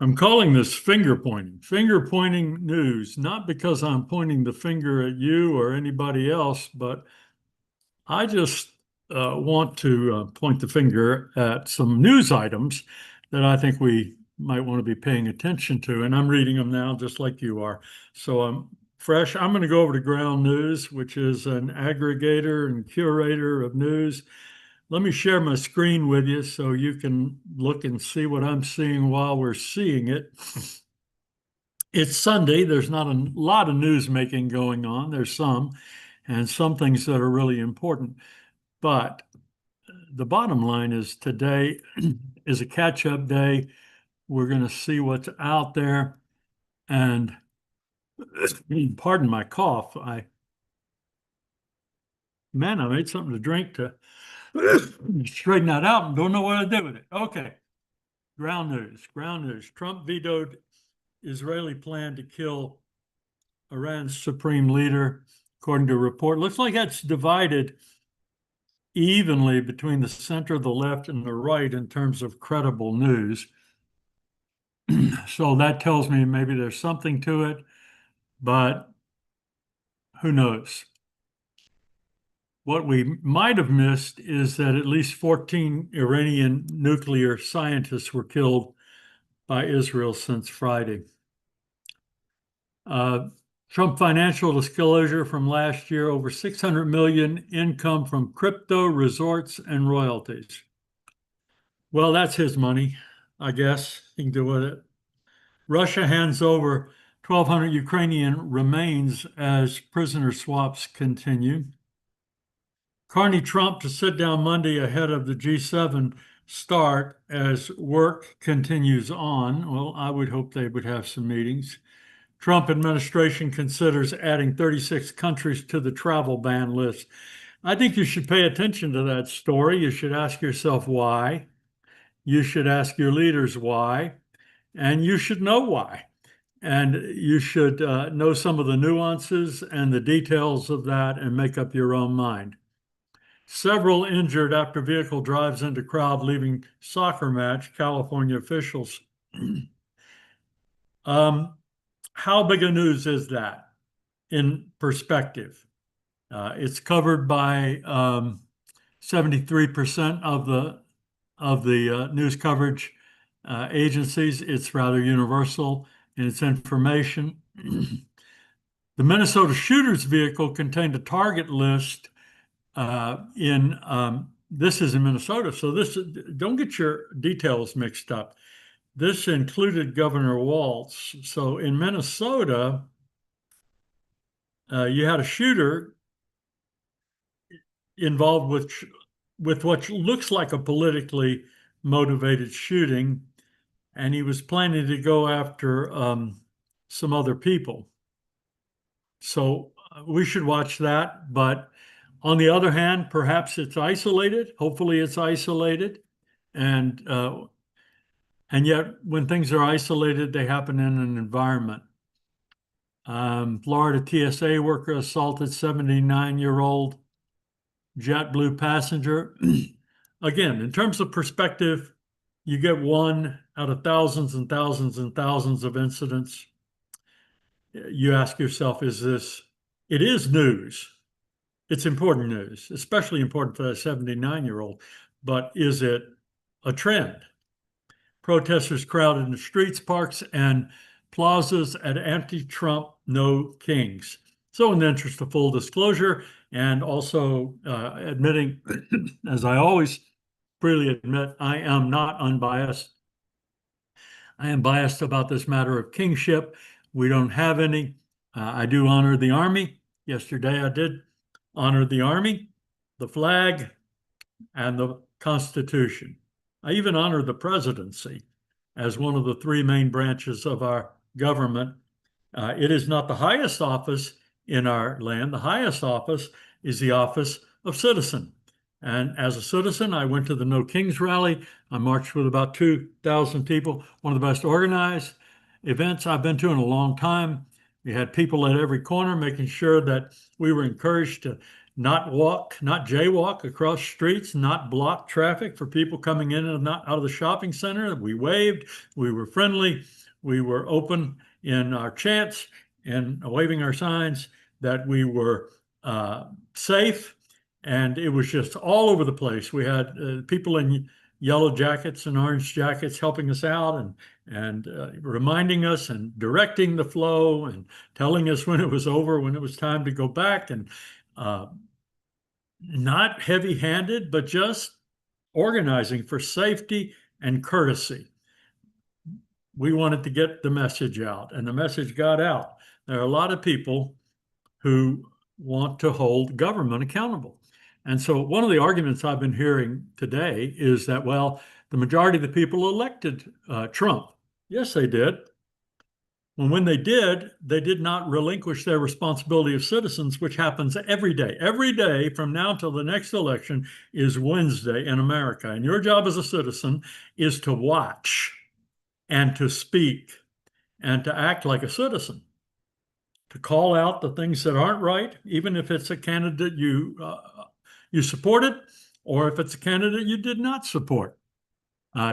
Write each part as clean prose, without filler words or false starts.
I'm calling this finger pointing news, not because I'm pointing the finger at you or anybody else, but I just want to point the finger at some news items that I think we might want to be paying attention to. And I'm reading them now just like you are. So I'm fresh. I'm going to go over to Ground News, which is an aggregator and curator of news. Let me share my screen with you so you can look and see what I'm seeing while we're seeing it. It's Sunday. There's not a lot of news making going on. There's some, and some things that are really important. But the bottom line is today is a catch-up day. We're going to see what's out there. And pardon my cough. Man, I made something to drink to straighten that out and don't know what to do with it. Okay. Ground news. Ground news. Trump vetoed Israeli plan to kill Iran's supreme leader, according to a report. Looks like that's divided evenly between the center, the left, and the right in terms of credible news. So that tells me maybe there's something to it, but who knows? What we might have missed is that at least 14 Iranian nuclear scientists were killed by Israel since Friday. Trump financial disclosure from last year, over 600 million income from crypto, resorts, and royalties. Well, that's his money, I guess. He can do with it. Russia hands over 1,200 Ukrainian remains as prisoner swaps continue. Carney Trump to sit down Monday ahead of the G7 start as work continues on. Well, I would hope they would have some meetings. Trump administration considers adding 36 countries to the travel ban list. I think you should pay attention to that story. You should ask yourself why. You should ask your leaders why. And you should know why. And you should know some of the nuances and the details of that and make up your own mind. Several injured after vehicle drives into crowd leaving soccer match, California officials. How big a news is that in perspective? It's covered by 73% of the news coverage agencies. It's rather universal in its information. The Minnesota shooter's vehicle contained a target list this is in Minnesota, so don't get your details mixed up. This included Governor Walz. So in Minnesota, you had a shooter involved with what looks like a politically motivated shooting, and he was planning to go after some other people. So we should watch that. But on the other hand, perhaps it's isolated. Hopefully, it's isolated, and yet when things are isolated, they happen in an environment. Florida TSA worker assaulted 79-year-old JetBlue passenger. Again, in terms of perspective, you get one out of thousands and thousands and thousands of incidents. You ask yourself, it is news. It's important news, especially important for that 79-year-old, but is it a trend? Protesters crowded in the streets, parks, and plazas at anti-Trump No Kings. So in the interest of full disclosure and also admitting, as I always freely admit, I am not unbiased. I am biased about this matter of kingship. We don't have any. I do honor the Army. Yesterday I did honor the Army, the flag, and the Constitution. I even honor the presidency as one of the three main branches of our government. It is not the highest office in our land. The highest office is the office of citizen. And as a citizen, I went to the No Kings rally. I marched with about 2,000 people, one of the best organized events I've been to in a long time. We had people at every corner making sure that we were encouraged to not walk, not jaywalk across streets, not block traffic for people coming in and not out of the shopping center. We waved, we were friendly, we were open in our chants and waving our signs, that we were safe, and it was just all over the place. We had people in yellow jackets and orange jackets helping us out and reminding us and directing the flow and telling us when it was over, when it was time to go back, and not heavy-handed, but just organizing for safety and courtesy. We wanted to get the message out, and the message got out. There are a lot of people who want to hold government accountable. And so one of the arguments I've been hearing today is that, well, the majority of the people elected Trump. Yes, they did. When they did not relinquish their responsibility of citizens, which happens every day. Every day from now till the next election is Wednesday in America. And your job as a citizen is to watch and to speak and to act like a citizen, to call out the things that aren't right, even if it's a candidate you supported, or if it's a candidate you did not support,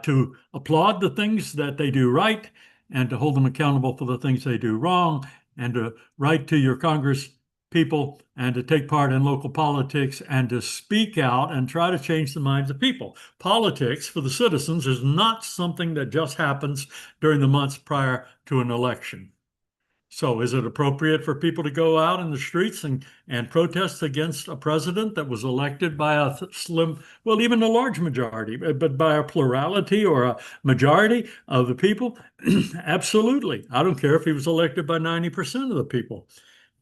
to applaud the things that they do right and to hold them accountable for the things they do wrong, and to write to your Congress people and to take part in local politics and to speak out and try to change the minds of people. Politics for the citizens is not something that just happens during the months prior to an election. So is it appropriate for people to go out in the streets and protest against a president that was elected by a slim, well, even a large majority, but by a plurality or a majority of the people? Absolutely. I don't care if he was elected by 90% of the people.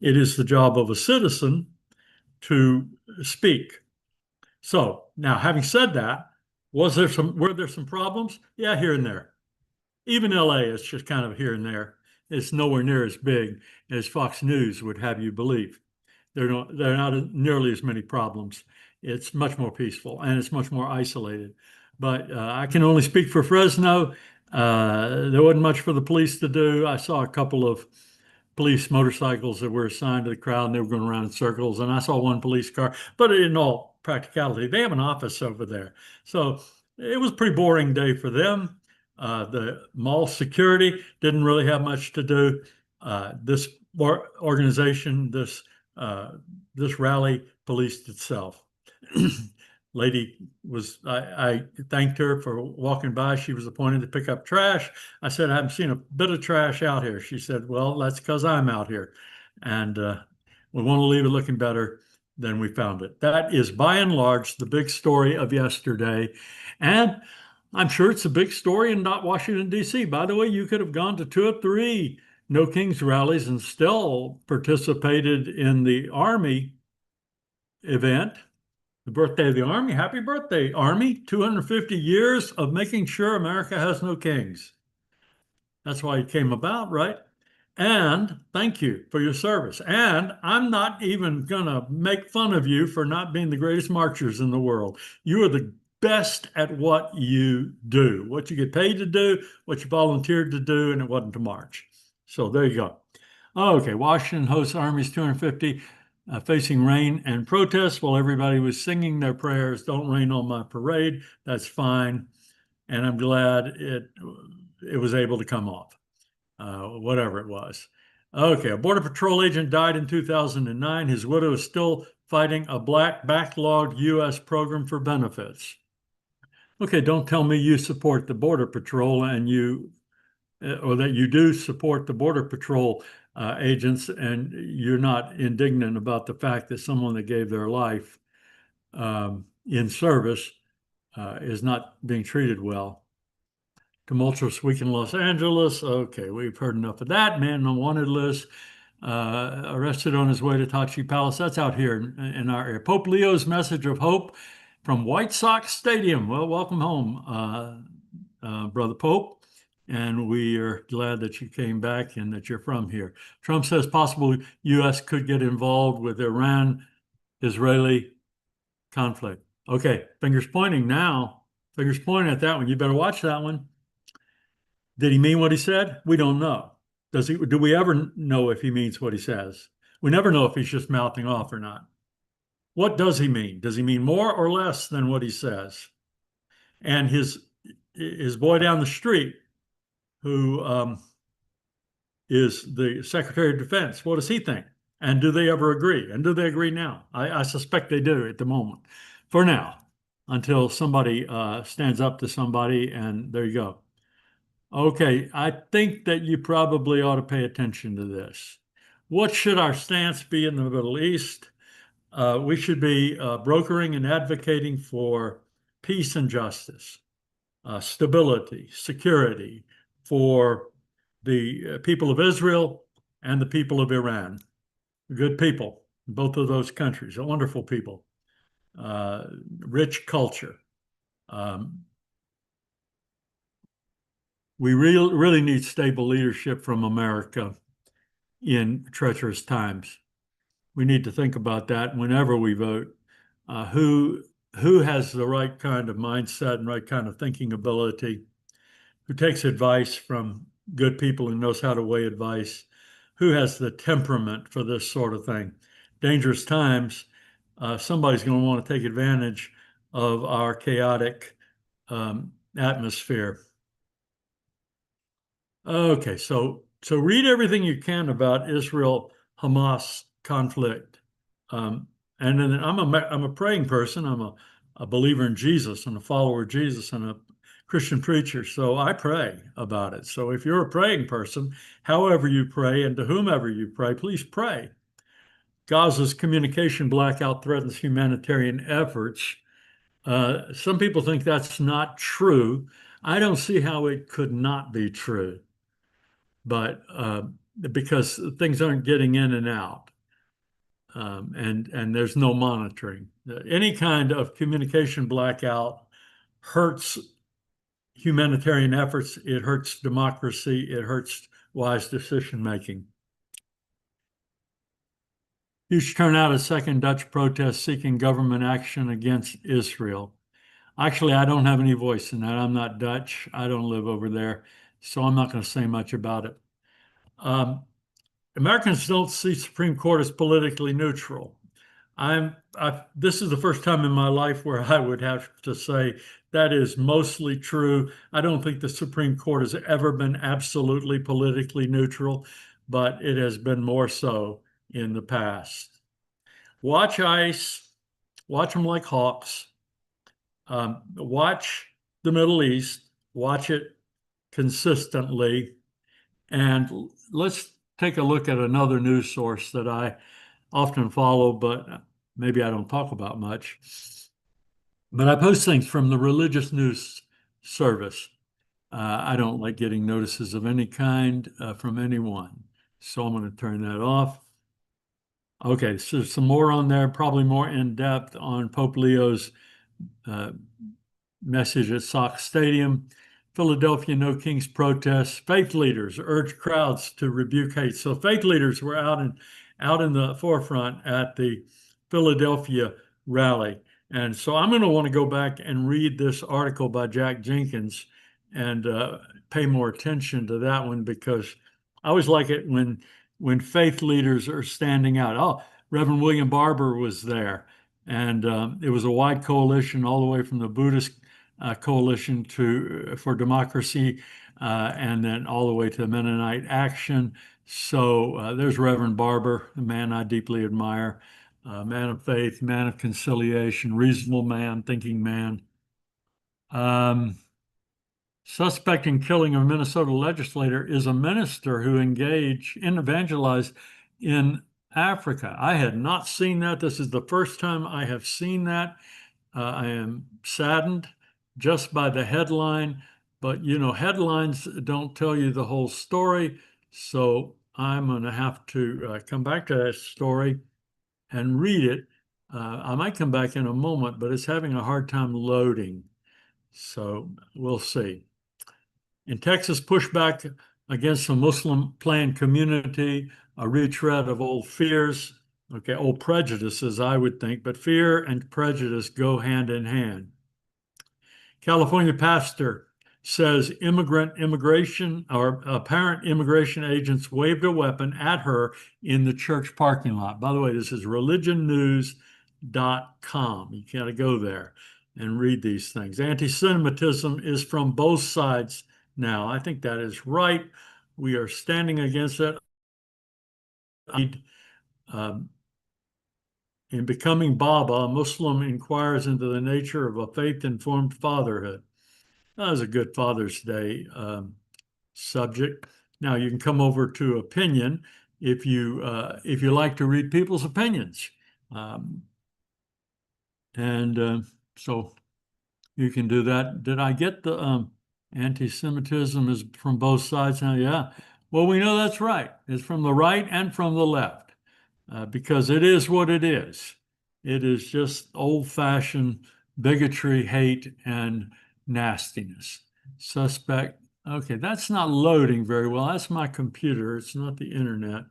It is the job of a citizen to speak. So now, having said that, were there some problems? Yeah, here and there. Even LA is just kind of here and there. It's nowhere near as big as Fox News would have you believe. There are not nearly as many problems. It's much more peaceful and it's much more isolated. But I can only speak for Fresno. There wasn't much for the police to do. I saw a couple of police motorcycles that were assigned to the crowd, and they were going around in circles. And I saw one police car. But in all practicality, they have an office over there. So it was a pretty boring day for them. The mall security didn't really have much to do. This organization, this rally, policed itself. Lady I thanked her for walking by. She was appointed to pick up trash. I said, I haven't seen a bit of trash out here. She said, well, that's because I'm out here. And we want to leave it looking better than we found it. That is by and large the big story of yesterday. And I'm sure it's a big story in not Washington, D.C. By the way, you could have gone to 2 or 3 No Kings rallies and still participated in the Army event, the birthday of the Army. Happy birthday, Army. 250 years of making sure America has no kings. That's why it came about, right? And thank you for your service. And I'm not even going to make fun of you for not being the greatest marchers in the world. You are the best at what you do, what you get paid to do, what you volunteered to do, and it wasn't to march. So there you go. Okay, Washington hosts Army's 250 facing rain and protests while everybody was singing their prayers. Don't rain on my parade. That's fine. And I'm glad it was able to come off, whatever it was. Okay, a Border Patrol agent died in 2009. His widow is still fighting a backlogged U.S. program for benefits. Okay, don't tell me you support the Border Patrol and or that you do support the Border Patrol agents and you're not indignant about the fact that someone that gave their life in service is not being treated well. Tumultuous week in Los Angeles. Okay, we've heard enough of that. Man on wanted list. Arrested on his way to Tachi Palace. That's out here in our area. Pope Leo's message of hope from White Sox Stadium. Well, welcome home, Brother Pope. And we are glad that you came back and that you're from here. Trump says possible U.S. could get involved with Iran-Israeli conflict. Okay, fingers pointing now. Fingers pointing at that one. You better watch that one. Did he mean what he said? We don't know. Do we ever know if he means what he says? We never know if he's just mouthing off or not. What does he mean? Does he mean more or less than what he says? And his boy down the street, who is the Secretary of Defense, what does he think? And do they ever agree? And do they agree now? I suspect they do at the moment, for now, until somebody stands up to somebody, and there you go. Okay, I think that you probably ought to pay attention to this. What should our stance be in the Middle East? We should be brokering and advocating for peace and justice, stability, security for the people of Israel and the people of Iran. Good people, both of those countries, wonderful people, rich culture. We really need stable leadership from America in treacherous times. We need to think about that whenever we vote. Who has the right kind of mindset and right kind of thinking ability, who takes advice from good people and knows how to weigh advice, who has the temperament for this sort of thing. Dangerous times, somebody's going to want to take advantage of our chaotic atmosphere. Okay, so read everything you can about Israel-Hamas conflict. And then I'm a praying person. I'm a believer in Jesus and a follower of Jesus and a Christian preacher. So I pray about it. So if you're a praying person, however you pray and to whomever you pray, please pray. Gaza's communication blackout threatens humanitarian efforts. Some people think that's not true. I don't see how it could not be true, but because things aren't getting in and out, and there's no monitoring. Any kind of communication blackout hurts humanitarian efforts. It hurts democracy. It hurts wise decision making. Huge turnout at second Dutch protest seeking government action against Israel. Actually, I don't have any voice in that. I'm not Dutch. I don't live over there, so I'm not going to say much about it. Americans don't see Supreme Court as politically neutral. This is the first time in my life where I would have to say that is mostly true. I don't think the Supreme Court has ever been absolutely politically neutral, but it has been more so in the past. Watch ICE, watch them like hawks. Watch the Middle East, watch it consistently, and let's take a look at another news source that I often follow, but maybe I don't talk about much. But I post things from the Religious News Service. I don't like getting notices of any kind from anyone, so I'm going to turn that off. Okay, so some more on there, probably more in depth on Pope Leo's message at Sox Stadium. Philadelphia No Kings protests. Faith leaders urge crowds to rebuke hate. So faith leaders were out in the forefront at the Philadelphia rally. And so I'm going to want to go back and read this article by Jack Jenkins and pay more attention to that one, because I always like it when faith leaders are standing out. Oh, Reverend William Barber was there, and it was a wide coalition all the way from the Buddhist coalition for democracy, and then all the way to Mennonite Action. So there's Reverend Barber, a man I deeply admire, man of faith, man of conciliation, reasonable man, thinking man. Suspect in killing a Minnesota legislator is a minister who evangelized in Africa. I had not seen that. This is the first time I have seen that. I am saddened just by the headline, but headlines don't tell you the whole story. So I'm going to have to come back to that story and read it. I might come back in a moment, but it's having a hard time loading. So we'll see. In Texas, pushback against the Muslim planned community, a retread of old fears, old prejudices, I would think, but fear and prejudice go hand in hand. California pastor says immigration or apparent immigration agents waved a weapon at her in the church parking lot. By the way, this is Religion News You got to go there and read these things. Anti-Semitism is from both sides now. I think that is right. We are standing against it. Um, in Becoming Baba, a Muslim inquires into the nature of a faith-informed fatherhood. That was a good Father's Day subject. Now you can come over to opinion if you like to read people's opinions, um, and so you can do that. Did I get the anti-Semitism is from both sides now? Yeah. Well, we know that's right. It's from the right and from the left because it is what it is. It is just old-fashioned bigotry, hate, and nastiness. Suspect. Okay, that's not loading very well. That's my computer. It's not the internet.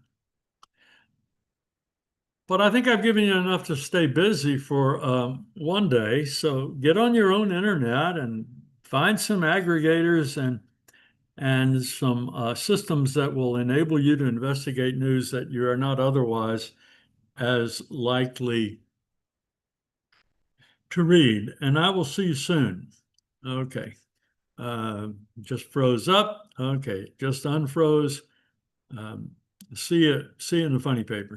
But I think I've given you enough to stay busy for one day. So get on your own internet and find some aggregators and some systems that will enable you to investigate news that you are not otherwise as likely to read. And I will see you soon. Okay. Just froze up. Okay, just unfroze. See you in the funny paper.